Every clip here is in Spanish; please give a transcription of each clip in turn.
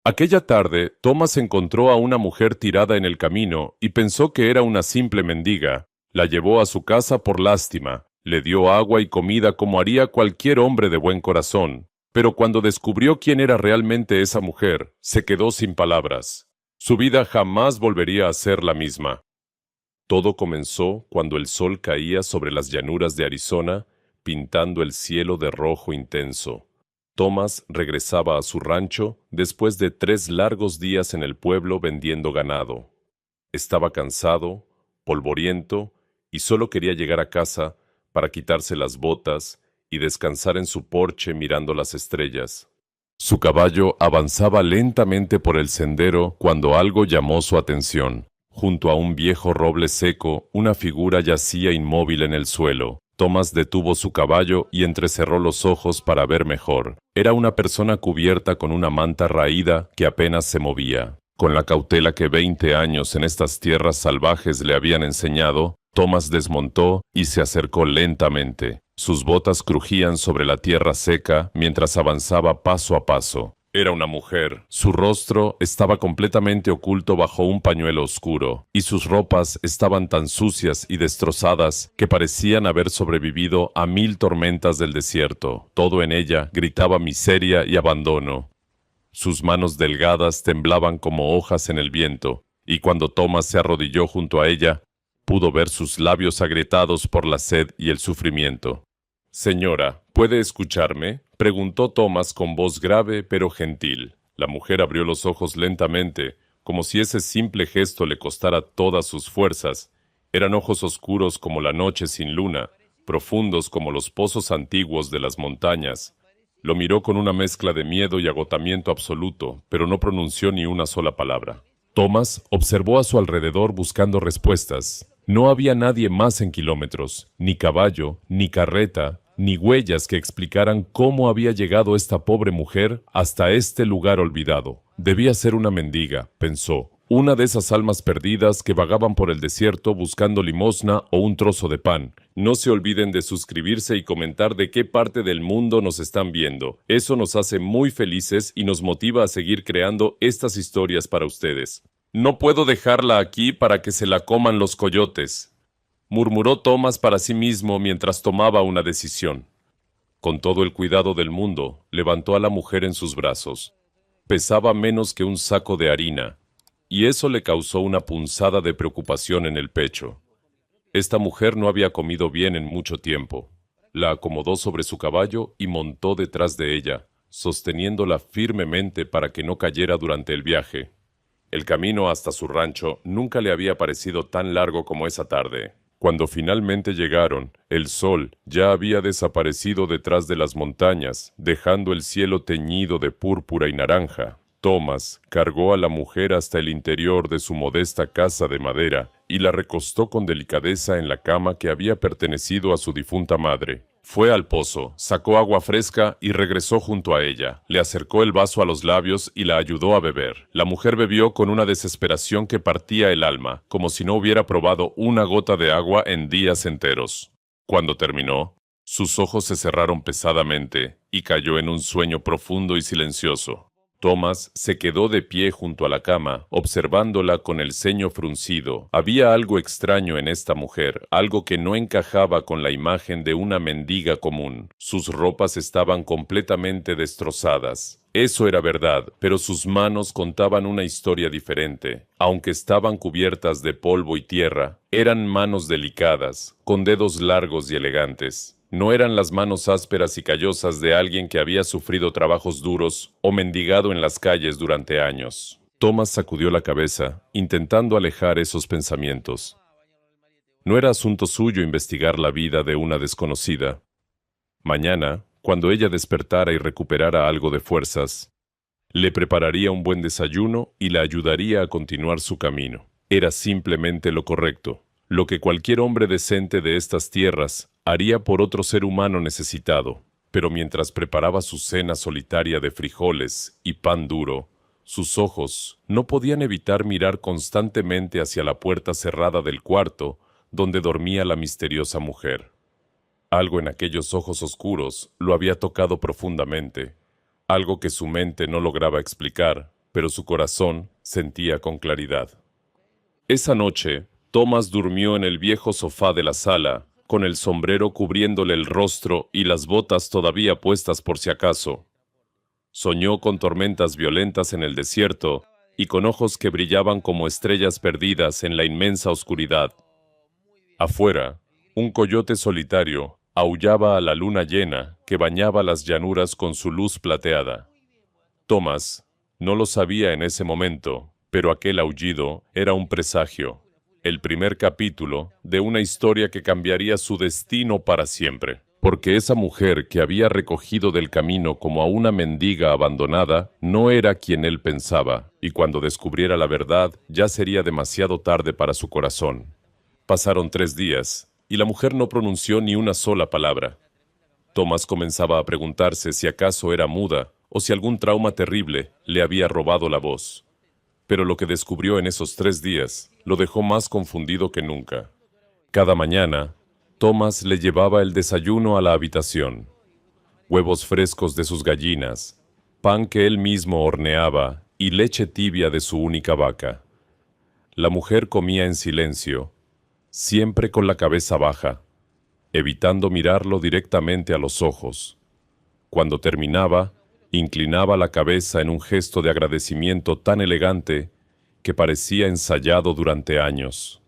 Aquella tarde, Thomas encontró a una mujer tirada en el camino y pensó que era una simple mendiga. La llevó a su casa por lástima, le dio agua y comida como haría cualquier hombre de buen corazón. Pero cuando descubrió quién era realmente esa mujer, se quedó sin palabras. Su vida jamás volvería a ser la misma. Todo comenzó cuando el sol caía sobre las llanuras de Arizona, pintando el cielo de rojo intenso. Thomas regresaba a su rancho después de 3 largos días en el pueblo vendiendo ganado. Estaba cansado, polvoriento, y solo quería llegar a casa para quitarse las botas y descansar en su porche mirando las estrellas. Su caballo avanzaba lentamente por el sendero cuando algo llamó su atención. Junto a un viejo roble seco, una figura yacía inmóvil en el suelo. Thomas detuvo su caballo y entrecerró los ojos para ver mejor. Era una persona cubierta con una manta raída que apenas se movía. Con la cautela que 20 años en estas tierras salvajes le habían enseñado, Thomas desmontó y se acercó lentamente. Sus botas crujían sobre la tierra seca mientras avanzaba paso a paso. Era una mujer. Su rostro estaba completamente oculto bajo un pañuelo oscuro, y sus ropas estaban tan sucias y destrozadas que parecían haber sobrevivido a 1000 tormentas del desierto. Todo en ella gritaba miseria y abandono. Sus manos delgadas temblaban como hojas en el viento, y cuando Thomas se arrodilló junto a ella, pudo ver sus labios agrietados por la sed y el sufrimiento. «Señora, ¿puede escucharme?», preguntó Thomas con voz grave pero gentil. La mujer abrió los ojos lentamente, como si ese simple gesto le costara todas sus fuerzas. Eran ojos oscuros como la noche sin luna, profundos como los pozos antiguos de las montañas. Lo miró con una mezcla de miedo y agotamiento absoluto, pero no pronunció ni una sola palabra. Thomas observó a su alrededor buscando respuestas. No había nadie más en kilómetros, ni caballo, ni carreta, ni huellas que explicaran cómo había llegado esta pobre mujer hasta este lugar olvidado. Debía ser una mendiga, pensó, una de esas almas perdidas que vagaban por el desierto buscando limosna o un trozo de pan. No se olviden de suscribirse y comentar de qué parte del mundo nos están viendo. Eso nos hace muy felices y nos motiva a seguir creando estas historias para ustedes. «No puedo dejarla aquí para que se la coman los coyotes», murmuró Thomas para sí mismo mientras tomaba una decisión. Con todo el cuidado del mundo, levantó a la mujer en sus brazos. Pesaba menos que un saco de harina, y eso le causó una punzada de preocupación en el pecho. Esta mujer no había comido bien en mucho tiempo. La acomodó sobre su caballo y montó detrás de ella, sosteniéndola firmemente para que no cayera durante el viaje. El camino hasta su rancho nunca le había parecido tan largo como esa tarde. Cuando finalmente llegaron, el sol ya había desaparecido detrás de las montañas, dejando el cielo teñido de púrpura y naranja. Thomas cargó a la mujer hasta el interior de su modesta casa de madera y la recostó con delicadeza en la cama que había pertenecido a su difunta madre. Fue al pozo, sacó agua fresca y regresó junto a ella. Le acercó el vaso a los labios y la ayudó a beber. La mujer bebió con una desesperación que partía el alma, como si no hubiera probado una gota de agua en días enteros. Cuando terminó, sus ojos se cerraron pesadamente y cayó en un sueño profundo y silencioso. Thomas se quedó de pie junto a la cama, observándola con el ceño fruncido. Había algo extraño en esta mujer, algo que no encajaba con la imagen de una mendiga común. Sus ropas estaban completamente destrozadas. Eso era verdad, pero sus manos contaban una historia diferente. Aunque estaban cubiertas de polvo y tierra, eran manos delicadas, con dedos largos y elegantes. No eran las manos ásperas y callosas de alguien que había sufrido trabajos duros o mendigado en las calles durante años. Thomas sacudió la cabeza, intentando alejar esos pensamientos. No era asunto suyo investigar la vida de una desconocida. Mañana, cuando ella despertara y recuperara algo de fuerzas, le prepararía un buen desayuno y la ayudaría a continuar su camino. Era simplemente lo correcto, lo que cualquier hombre decente de estas tierras haría por otro ser humano necesitado. Pero mientras preparaba su cena solitaria de frijoles y pan duro, sus ojos no podían evitar mirar constantemente hacia la puerta cerrada del cuarto donde dormía la misteriosa mujer. Algo en aquellos ojos oscuros lo había tocado profundamente, algo que su mente no lograba explicar, pero su corazón sentía con claridad. Esa noche, Thomas durmió en el viejo sofá de la sala, con el sombrero cubriéndole el rostro y las botas todavía puestas por si acaso. Soñó con tormentas violentas en el desierto y con ojos que brillaban como estrellas perdidas en la inmensa oscuridad. Afuera, un coyote solitario aullaba a la luna llena que bañaba las llanuras con su luz plateada. Thomas no lo sabía en ese momento, pero aquel aullido era un presagio, el primer capítulo de una historia que cambiaría su destino para siempre. Porque esa mujer que había recogido del camino como a una mendiga abandonada no era quien él pensaba, y cuando descubriera la verdad ya sería demasiado tarde para su corazón. Pasaron 3 días, y la mujer no pronunció ni una sola palabra. Thomas comenzaba a preguntarse si acaso era muda o si algún trauma terrible le había robado la voz. Pero lo que descubrió en esos 3 días lo dejó más confundido que nunca. Cada mañana, Thomas le llevaba el desayuno a la habitación. Huevos frescos de sus gallinas, pan que él mismo horneaba y leche tibia de su única vaca. La mujer comía en silencio, siempre con la cabeza baja, evitando mirarlo directamente a los ojos. Cuando terminaba, inclinaba la cabeza en un gesto de agradecimiento tan elegante que parecía ensayado durante años.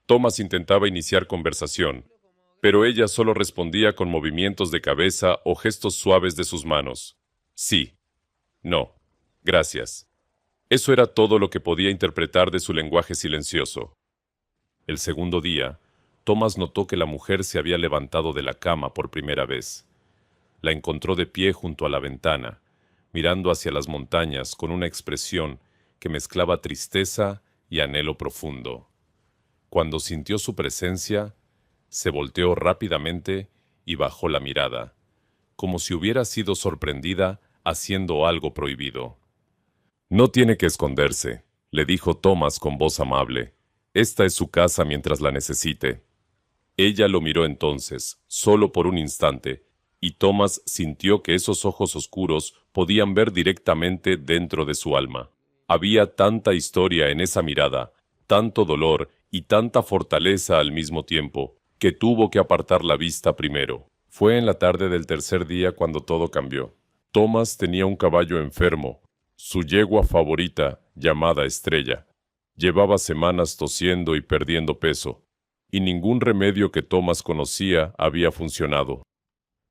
Thomas intentaba iniciar conversación, pero ella solo respondía con movimientos de cabeza o gestos suaves de sus manos. Sí, no, gracias. Eso era todo lo que podía interpretar de su lenguaje silencioso. El segundo día, Thomas notó que la mujer se había levantado de la cama por primera vez. La encontró de pie junto a la ventana, mirando hacia las montañas con una expresión que mezclaba tristeza y anhelo profundo. Cuando sintió su presencia, se volteó rápidamente y bajó la mirada, como si hubiera sido sorprendida haciendo algo prohibido. «No tiene que esconderse», le dijo Thomas con voz amable. «Esta es su casa mientras la necesite». Ella lo miró entonces, solo por un instante, y Thomas sintió que esos ojos oscuros podían ver directamente dentro de su alma. Había tanta historia en esa mirada, tanto dolor y tanta fortaleza al mismo tiempo, que tuvo que apartar la vista primero. Fue en la tarde del tercer día cuando todo cambió. Thomas tenía un caballo enfermo, su yegua favorita, llamada Estrella. Llevaba semanas tosiendo y perdiendo peso, y ningún remedio que Thomas conocía había funcionado.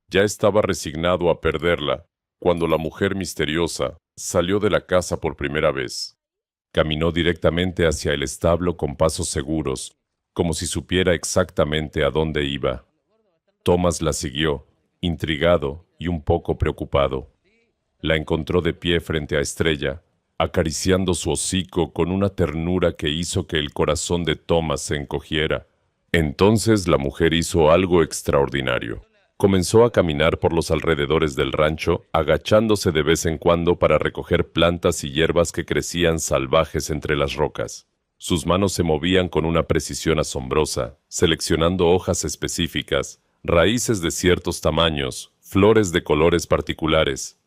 Ya estaba resignado a perderla, cuando la mujer misteriosa salió de la casa por primera vez. Caminó directamente hacia el establo con pasos seguros, como si supiera exactamente a dónde iba. Thomas la siguió, intrigado y un poco preocupado. La encontró de pie frente a Estrella, acariciando su hocico con una ternura que hizo que el corazón de Thomas se encogiera. Entonces la mujer hizo algo extraordinario. Comenzó a caminar por los alrededores del rancho, agachándose de vez en cuando para recoger plantas y hierbas que crecían salvajes entre las rocas. Sus manos se movían con una precisión asombrosa, seleccionando hojas específicas, raíces de ciertos tamaños, flores de colores particulares.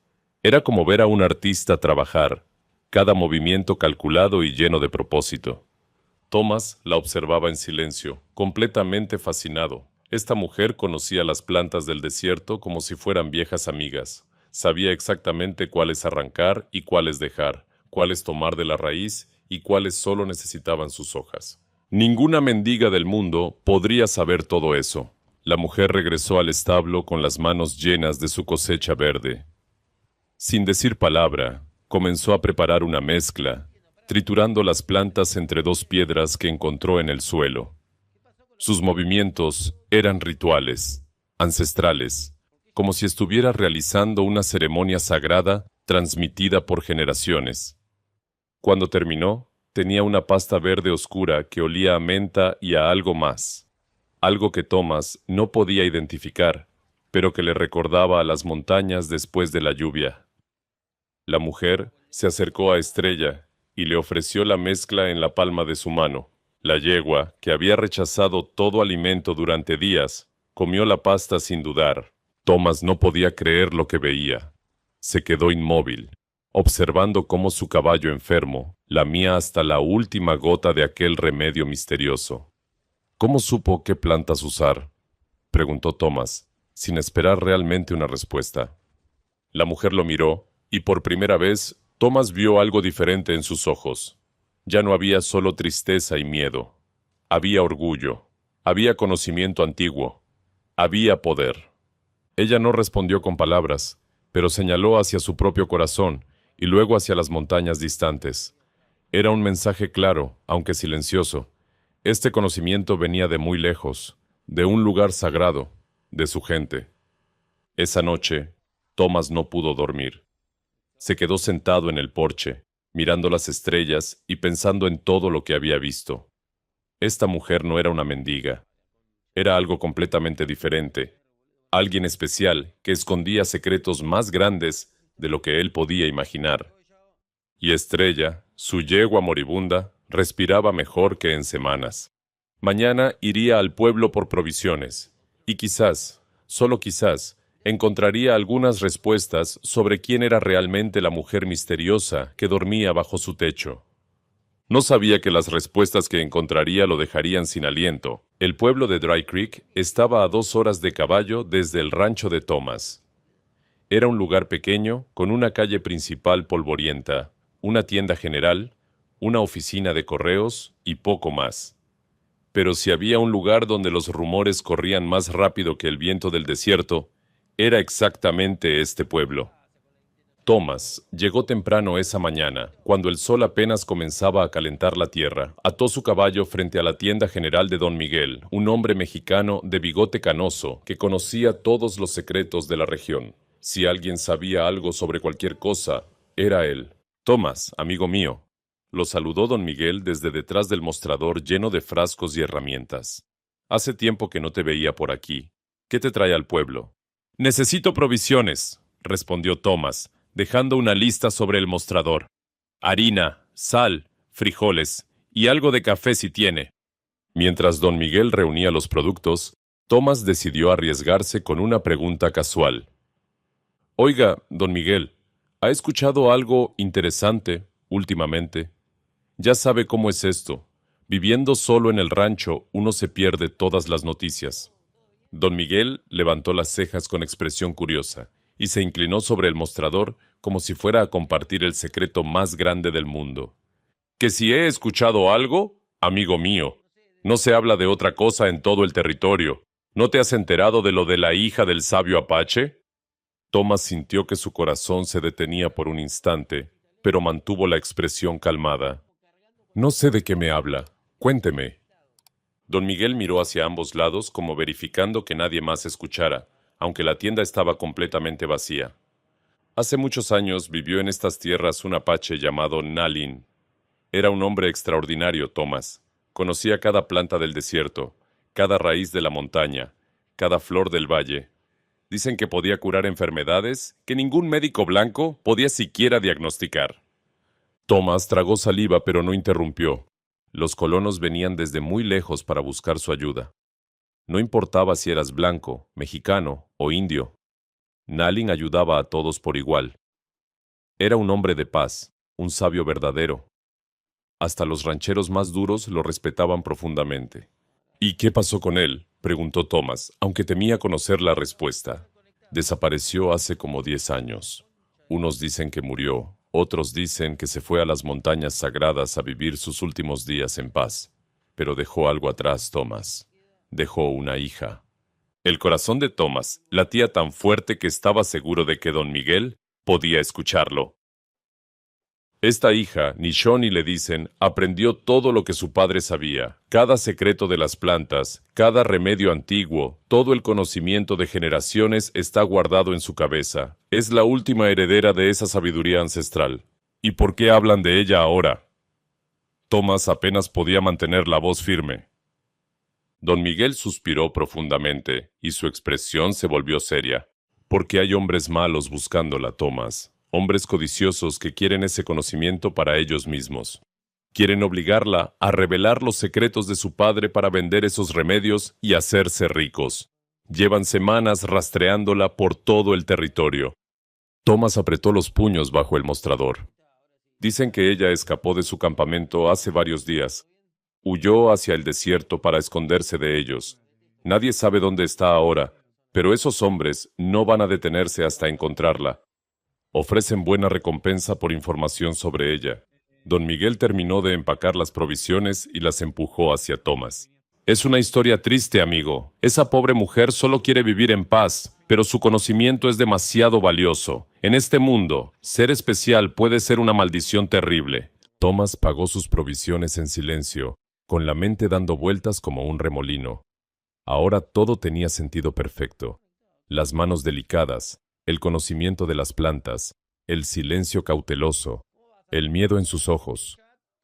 Era como ver a un artista trabajar, cada movimiento calculado y lleno de propósito. Thomas la observaba en silencio, completamente fascinado. Esta mujer conocía las plantas del desierto como si fueran viejas amigas. Sabía exactamente cuáles arrancar y cuáles dejar, cuáles tomar de la raíz y cuáles solo necesitaban sus hojas. Ninguna mendiga del mundo podría saber todo eso. La mujer regresó al establo con las manos llenas de su cosecha verde. Sin decir palabra, comenzó a preparar una mezcla, triturando las plantas entre 2 piedras que encontró en el suelo. Sus movimientos eran rituales, ancestrales, como si estuviera realizando una ceremonia sagrada transmitida por generaciones. Cuando terminó, tenía una pasta verde oscura que olía a menta y a algo más, algo que Thomas no podía identificar, pero que le recordaba a las montañas después de la lluvia. La mujer se acercó a Estrella y le ofreció la mezcla en la palma de su mano. La yegua, que había rechazado todo alimento durante días, comió la pasta sin dudar. Thomas no podía creer lo que veía. Se quedó inmóvil. observando cómo su caballo enfermo lamía hasta la última gota de aquel remedio misterioso. ¿Cómo supo qué plantas usar?, preguntó Thomas, sin esperar realmente una respuesta. La mujer lo miró, y por primera vez Thomas vio algo diferente en sus ojos. Ya no había solo tristeza y miedo. Había orgullo, había conocimiento antiguo, había poder. Ella no respondió con palabras, pero señaló hacia su propio corazón y luego hacia las montañas distantes. Era un mensaje claro, aunque silencioso. Este conocimiento venía de muy lejos, de un lugar sagrado, de su gente. Esa noche, Thomas no pudo dormir. Se quedó sentado en el porche, mirando las estrellas y pensando en todo lo que había visto. Esta mujer no era una mendiga. Era algo completamente diferente. Alguien especial que escondía secretos más grandes de lo que él podía imaginar. Y Estrella, su yegua moribunda, respiraba mejor que en semanas. Mañana iría al pueblo por provisiones, y quizás, solo quizás, encontraría algunas respuestas sobre quién era realmente la mujer misteriosa que dormía bajo su techo. No sabía que las respuestas que encontraría lo dejarían sin aliento. El pueblo de Dry Creek estaba a 2 horas de caballo desde el rancho de Thomas. Era un lugar pequeño, con una calle principal polvorienta, una tienda general, una oficina de correos y poco más. Pero si había un lugar donde los rumores corrían más rápido que el viento del desierto, era exactamente este pueblo. Thomas llegó temprano esa mañana, cuando el sol apenas comenzaba a calentar la tierra. Ató su caballo frente a la tienda general de Don Miguel, un hombre mexicano de bigote canoso que conocía todos los secretos de la región. Si alguien sabía algo sobre cualquier cosa, era él. Thomas, amigo mío, lo saludó Don Miguel desde detrás del mostrador lleno de frascos y herramientas. Hace tiempo que no te veía por aquí. ¿Qué te trae al pueblo? Necesito provisiones, respondió Thomas, dejando una lista sobre el mostrador. Harina, sal, frijoles y algo de café si tiene. Mientras Don Miguel reunía los productos, Thomas decidió arriesgarse con una pregunta casual. Oiga, Don Miguel, ¿ha escuchado algo interesante últimamente? Ya sabe cómo es esto. Viviendo solo en el rancho, uno se pierde todas las noticias. Don Miguel levantó las cejas con expresión curiosa y se inclinó sobre el mostrador como si fuera a compartir el secreto más grande del mundo. ¿Que si he escuchado algo? Amigo mío, no se habla de otra cosa en todo el territorio. ¿No te has enterado de lo de la hija del sabio Apache? Thomas sintió que su corazón se detenía por un instante, pero mantuvo la expresión calmada. No sé de qué me habla. Cuénteme. Don Miguel miró hacia ambos lados como verificando que nadie más escuchara, aunque la tienda estaba completamente vacía. Hace muchos años vivió en estas tierras un apache llamado Nalin. Era un hombre extraordinario, Thomas. Conocía cada planta del desierto, cada raíz de la montaña, cada flor del valle. Dicen que podía curar enfermedades que ningún médico blanco podía siquiera diagnosticar. Thomas tragó saliva pero no interrumpió. Los colonos venían desde muy lejos para buscar su ayuda. No importaba si eras blanco, mexicano o indio. Nalin ayudaba a todos por igual. Era un hombre de paz, un sabio verdadero. Hasta los rancheros más duros lo respetaban profundamente. ¿Y qué pasó con él?, preguntó Thomas, aunque temía conocer la respuesta. Desapareció hace como 10 años. Unos dicen que murió, otros dicen que se fue a las montañas sagradas a vivir sus últimos días en paz. Pero dejó algo atrás, Thomas. Dejó una hija. El corazón de Thomas latía tan fuerte que estaba seguro de que Don Miguel podía escucharlo. Esta hija, Nishoni le dicen, aprendió todo lo que su padre sabía, cada secreto de las plantas, cada remedio antiguo, todo el conocimiento de generaciones está guardado en su cabeza. Es la última heredera de esa sabiduría ancestral. ¿Y por qué hablan de ella ahora? Thomas apenas podía mantener la voz firme. Don Miguel suspiró profundamente, y su expresión se volvió seria. Porque hay hombres malos buscándola, Thomas. Hombres codiciosos que quieren ese conocimiento para ellos mismos. Quieren obligarla a revelar los secretos de su padre para vender esos remedios y hacerse ricos. Llevan semanas rastreándola por todo el territorio. Thomas apretó los puños bajo el mostrador. Dicen que ella escapó de su campamento hace varios días. Huyó hacia el desierto para esconderse de ellos. Nadie sabe dónde está ahora, pero esos hombres no van a detenerse hasta encontrarla. Ofrecen buena recompensa por información sobre ella. Don Miguel terminó de empacar las provisiones y las empujó hacia Thomas. Es una historia triste, amigo. Esa pobre mujer solo quiere vivir en paz, pero su conocimiento es demasiado valioso. En este mundo, ser especial puede ser una maldición terrible. Thomas pagó sus provisiones en silencio, con la mente dando vueltas como un remolino. Ahora todo tenía sentido perfecto. Las manos delicadas, el conocimiento de las plantas, el silencio cauteloso, el miedo en sus ojos.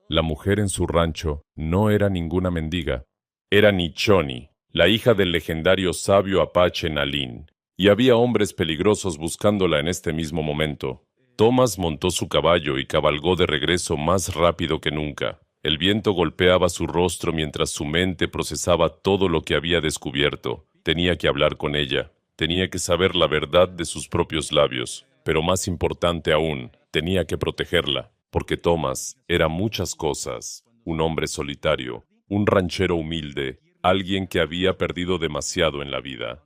La mujer en su rancho no era ninguna mendiga. Era Nichoni, la hija del legendario sabio apache Nalin, y había hombres peligrosos buscándola en este mismo momento. Thomas montó su caballo y cabalgó de regreso más rápido que nunca. El viento golpeaba su rostro mientras su mente procesaba todo lo que había descubierto. Tenía que hablar con ella, tenía que saber la verdad de sus propios labios, pero más importante aún, tenía que protegerla, porque Thomas era muchas cosas: un hombre solitario, un ranchero humilde, alguien que había perdido demasiado en la vida.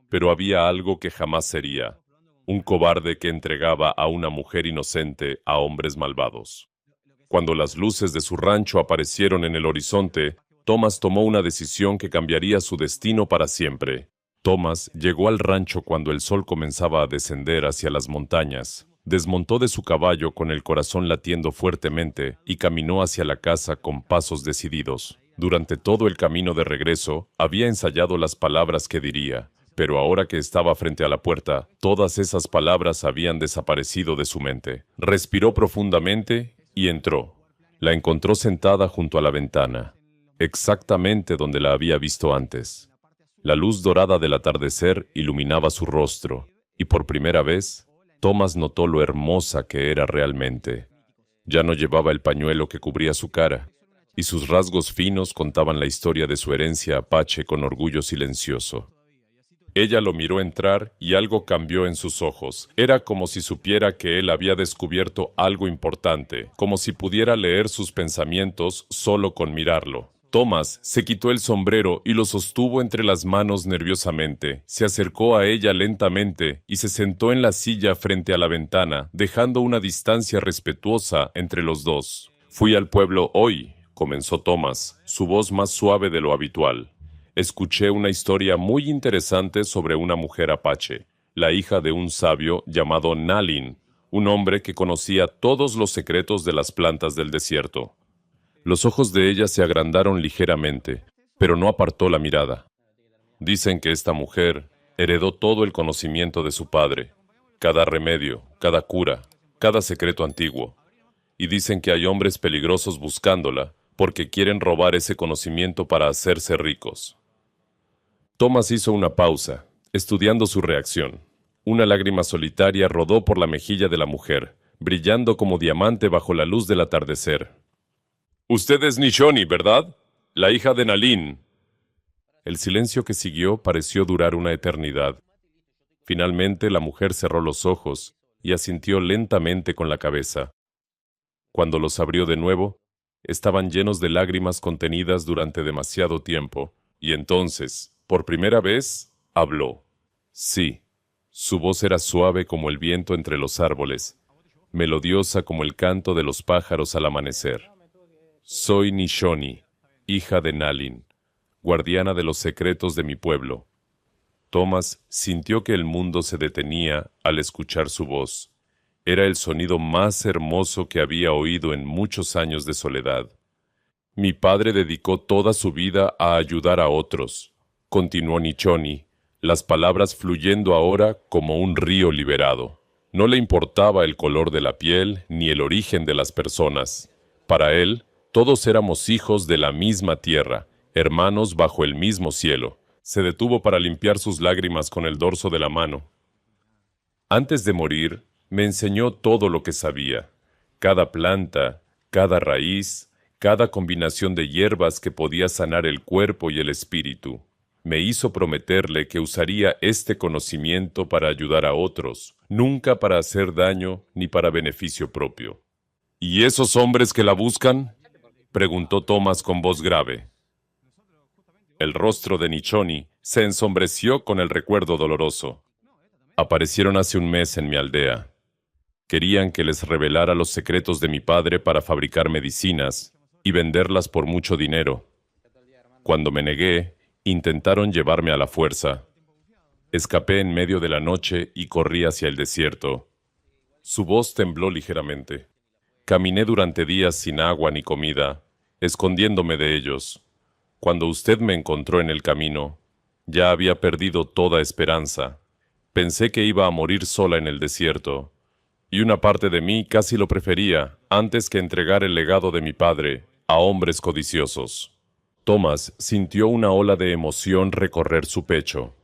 Pero había algo que jamás sería: un cobarde que entregaba a una mujer inocente a hombres malvados. Cuando las luces de su rancho aparecieron en el horizonte, Thomas tomó una decisión que cambiaría su destino para siempre. Thomas llegó al rancho cuando el sol comenzaba a descender hacia las montañas. Desmontó de su caballo con el corazón latiendo fuertemente y caminó hacia la casa con pasos decididos. Durante todo el camino de regreso, había ensayado las palabras que diría, pero ahora que estaba frente a la puerta, todas esas palabras habían desaparecido de su mente. Respiró profundamente y entró. La encontró sentada junto a la ventana, exactamente donde la había visto antes. La luz dorada del atardecer iluminaba su rostro, y por primera vez, Thomas notó lo hermosa que era realmente. Ya no llevaba el pañuelo que cubría su cara, y sus rasgos finos contaban la historia de su herencia apache con orgullo silencioso. Ella lo miró entrar y algo cambió en sus ojos. Era como si supiera que él había descubierto algo importante, como si pudiera leer sus pensamientos solo con mirarlo. Thomas se quitó el sombrero y lo sostuvo entre las manos nerviosamente. Se acercó a ella lentamente y se sentó en la silla frente a la ventana, dejando una distancia respetuosa entre los dos. Fui al pueblo hoy, comenzó Thomas, su voz más suave de lo habitual. Escuché una historia muy interesante sobre una mujer apache, la hija de un sabio llamado Nalin, un hombre que conocía todos los secretos de las plantas del desierto. Los ojos de ella se agrandaron ligeramente, pero no apartó la mirada. Dicen que esta mujer heredó todo el conocimiento de su padre, cada remedio, cada cura, cada secreto antiguo. Y dicen que hay hombres peligrosos buscándola porque quieren robar ese conocimiento para hacerse ricos. Thomas hizo una pausa, estudiando su reacción. Una lágrima solitaria rodó por la mejilla de la mujer, brillando como diamante bajo la luz del atardecer. «Usted es Nichoni, ¿verdad? La hija de Nalin». El silencio que siguió pareció durar una eternidad. Finalmente la mujer cerró los ojos y asintió lentamente con la cabeza. Cuando los abrió de nuevo, estaban llenos de lágrimas contenidas durante demasiado tiempo, y entonces, por primera vez, habló. Sí, su voz era suave como el viento entre los árboles, melodiosa como el canto de los pájaros al amanecer. Soy Nichoni, hija de Nalin, guardiana de los secretos de mi pueblo. Thomas sintió que el mundo se detenía al escuchar su voz. Era el sonido más hermoso que había oído en muchos años de soledad. Mi padre dedicó toda su vida a ayudar a otros, continuó Nichoni, las palabras fluyendo ahora como un río liberado. No le importaba el color de la piel ni el origen de las personas. Para él, todos éramos hijos de la misma tierra, hermanos bajo el mismo cielo. Se detuvo para limpiar sus lágrimas con el dorso de la mano. Antes de morir, me enseñó todo lo que sabía. Cada planta, cada raíz, cada combinación de hierbas que podía sanar el cuerpo y el espíritu. Me hizo prometerle que usaría este conocimiento para ayudar a otros, nunca para hacer daño ni para beneficio propio. ¿Y esos hombres que la buscan?, preguntó Thomas con voz grave. El rostro de Nichoni se ensombreció con el recuerdo doloroso. Aparecieron hace un mes en mi aldea. Querían que les revelara los secretos de mi padre para fabricar medicinas y venderlas por mucho dinero. Cuando me negué, intentaron llevarme a la fuerza. Escapé en medio de la noche y corrí hacia el desierto. Su voz tembló ligeramente. Caminé durante días sin agua ni comida, escondiéndome de ellos. Cuando usted me encontró en el camino, ya había perdido toda esperanza. Pensé que iba a morir sola en el desierto, y una parte de mí casi lo prefería antes que entregar el legado de mi padre a hombres codiciosos. Thomas sintió una ola de emoción recorrer su pecho.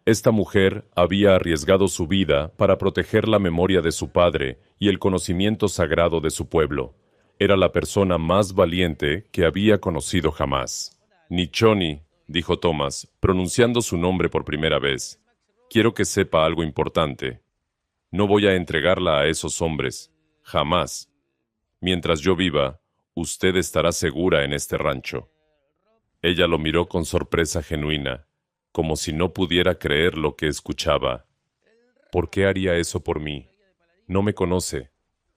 Esta mujer había arriesgado su vida para proteger la memoria de su padre y el conocimiento sagrado de su pueblo. Era la persona más valiente que había conocido jamás. Nichoni, dijo Thomas, pronunciando su nombre por primera vez. Quiero que sepa algo importante. No voy a entregarla a esos hombres, jamás. Mientras yo viva, usted estará segura en este rancho. Ella lo miró con sorpresa genuina, como si no pudiera creer lo que escuchaba. ¿Por qué haría eso por mí? No me conoce.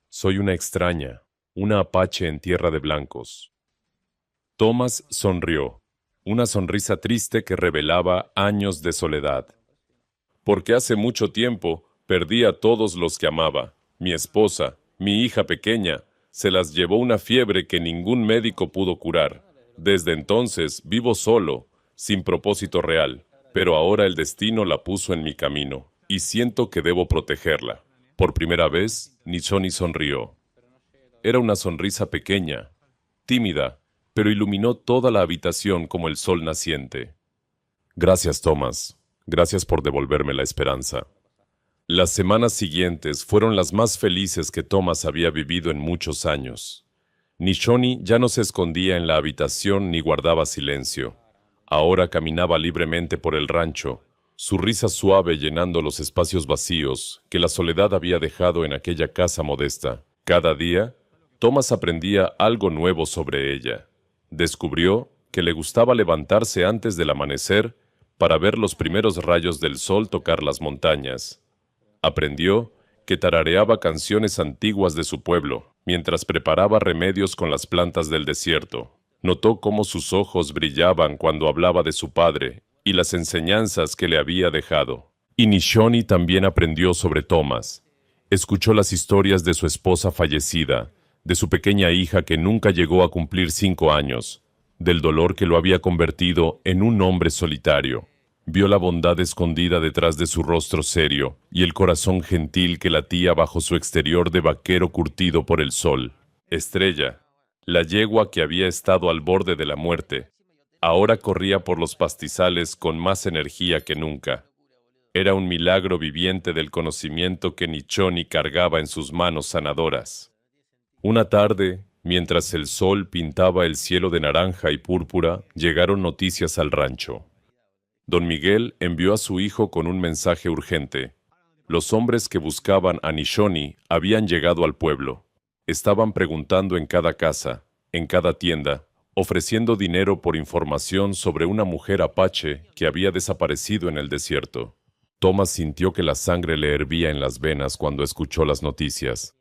Soy una extraña, una apache en tierra de blancos. Thomas sonrió, una sonrisa triste que revelaba años de soledad. Porque hace mucho tiempo perdí a todos los que amaba. Mi esposa, mi hija pequeña, se las llevó una fiebre que ningún médico pudo curar. Desde entonces vivo solo, sin propósito real, pero ahora el destino la puso en mi camino, y siento que debo protegerla. Por primera vez, Nichoni sonrió. Era una sonrisa pequeña, tímida, pero iluminó toda la habitación como el sol naciente. Gracias, Thomas. Gracias por devolverme la esperanza. Las semanas siguientes fueron las más felices que Thomas había vivido en muchos años. Nichoni ya no se escondía en la habitación ni guardaba silencio. Ahora caminaba libremente por el rancho, su risa suave llenando los espacios vacíos que la soledad había dejado en aquella casa modesta. Cada día, Thomas aprendía algo nuevo sobre ella. Descubrió que le gustaba levantarse antes del amanecer para ver los primeros rayos del sol tocar las montañas. Aprendió que tarareaba canciones antiguas de su pueblo, mientras preparaba remedios con las plantas del desierto. Notó cómo sus ojos brillaban cuando hablaba de su padre y las enseñanzas que le había dejado. Y Nichoni también aprendió sobre Thomas. Escuchó las historias de su esposa fallecida, de su pequeña hija que nunca llegó a cumplir 5 años, del dolor que lo había convertido en un hombre solitario. Vio la bondad escondida detrás de su rostro serio y el corazón gentil que latía bajo su exterior de vaquero curtido por el sol. Estrella, la yegua que había estado al borde de la muerte, ahora corría por los pastizales con más energía que nunca. Era un milagro viviente del conocimiento que Nichoni cargaba en sus manos sanadoras. Una tarde, mientras el sol pintaba el cielo de naranja y púrpura, llegaron noticias al rancho. Don Miguel envió a su hijo con un mensaje urgente. Los hombres que buscaban a Nichoni habían llegado al pueblo. Estaban preguntando en cada casa, en cada tienda, ofreciendo dinero por información sobre una mujer apache que había desaparecido en el desierto. Thomas sintió que la sangre le hervía en las venas cuando escuchó las noticias.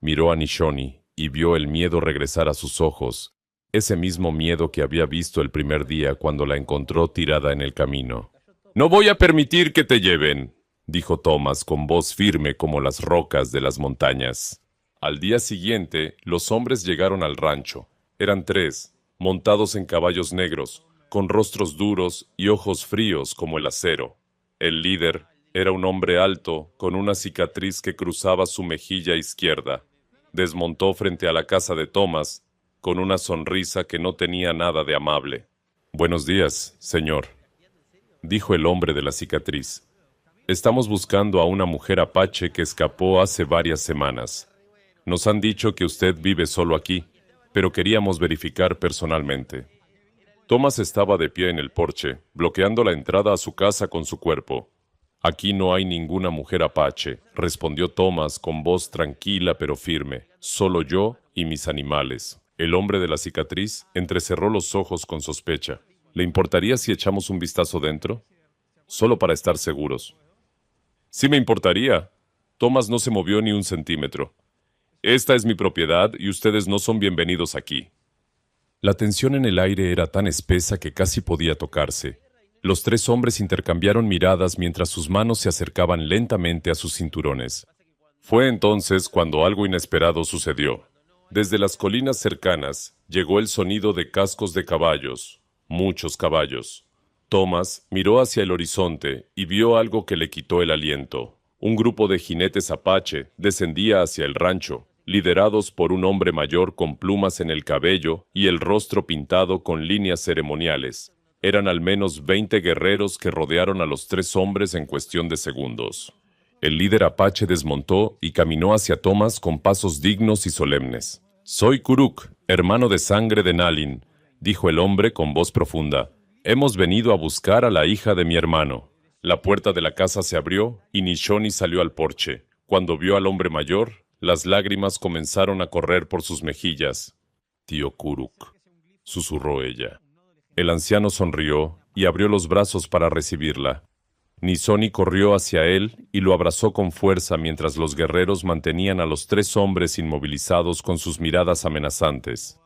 Miró a Nichoni y vio el miedo regresar a sus ojos, ese mismo miedo que había visto el primer día cuando la encontró tirada en el camino. «No voy a permitir que te lleven», dijo Thomas con voz firme como las rocas de las montañas. Al día siguiente, los hombres llegaron al rancho. Eran 3, montados en caballos negros, con rostros duros y ojos fríos como el acero. El líder era un hombre alto, con una cicatriz que cruzaba su mejilla izquierda. Desmontó frente a la casa de Thomas, con una sonrisa que no tenía nada de amable. «Buenos días, señor», dijo el hombre de la cicatriz. «Estamos buscando a una mujer apache que escapó hace varias semanas. Nos han dicho que usted vive solo aquí, pero queríamos verificar personalmente». Thomas estaba de pie en el porche, bloqueando la entrada a su casa con su cuerpo. Aquí no hay ninguna mujer apache, respondió Thomas con voz tranquila pero firme. Solo yo y mis animales. El hombre de la cicatriz entrecerró los ojos con sospecha. ¿Le importaría si echamos un vistazo dentro? Solo para estar seguros. Sí me importaría. Thomas no se movió ni un centímetro. Esta es mi propiedad y ustedes no son bienvenidos aquí. La tensión en el aire era tan espesa que casi podía tocarse. Los tres hombres intercambiaron miradas mientras sus manos se acercaban lentamente a sus cinturones. Fue entonces cuando algo inesperado sucedió. Desde las colinas cercanas llegó el sonido de cascos de caballos, muchos caballos. Thomas miró hacia el horizonte y vio algo que le quitó el aliento. Un grupo de jinetes apache descendía hacia el rancho, liderados por un hombre mayor con plumas en el cabello y el rostro pintado con líneas ceremoniales. Eran al menos 20 guerreros que rodearon a los tres hombres en cuestión de segundos. El líder apache desmontó y caminó hacia Thomas con pasos dignos y solemnes. «Soy Kuruk, hermano de sangre de Nalin», dijo el hombre con voz profunda. «Hemos venido a buscar a la hija de mi hermano». La puerta de la casa se abrió y Nishoni salió al porche. Cuando vio al hombre mayor, las lágrimas comenzaron a correr por sus mejillas. «Tío Kuruk», susurró ella. El anciano sonrió y abrió los brazos para recibirla. Nishoni corrió hacia él y lo abrazó con fuerza mientras los guerreros mantenían a los tres hombres inmovilizados con sus miradas amenazantes.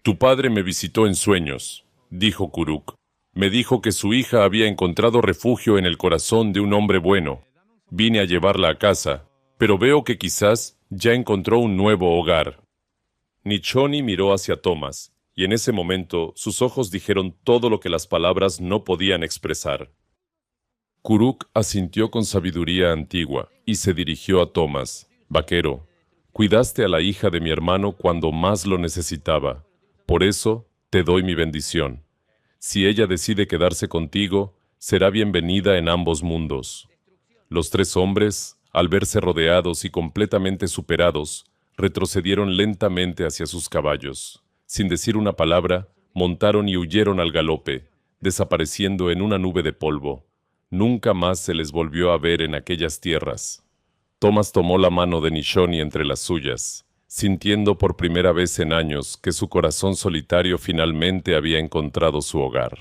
«Tu padre me visitó en sueños», dijo Kuruk. «Me dijo que su hija había encontrado refugio en el corazón de un hombre bueno. Vine a llevarla a casa, pero veo que quizás ya encontró un nuevo hogar». Nishoni miró hacia Thomas, y en ese momento sus ojos dijeron todo lo que las palabras no podían expresar. Kuruk asintió con sabiduría antigua y se dirigió a Thomas. «Vaquero, cuidaste a la hija de mi hermano cuando más lo necesitaba. Por eso te doy mi bendición. Si ella decide quedarse contigo, será bienvenida en ambos mundos». Los tres hombres, al verse rodeados y completamente superados, retrocedieron lentamente hacia sus caballos. Sin decir una palabra, montaron y huyeron al galope, desapareciendo en una nube de polvo. Nunca más se les volvió a ver en aquellas tierras. Thomas tomó la mano de Nishoni entre las suyas, sintiendo por primera vez en años que su corazón solitario finalmente había encontrado su hogar.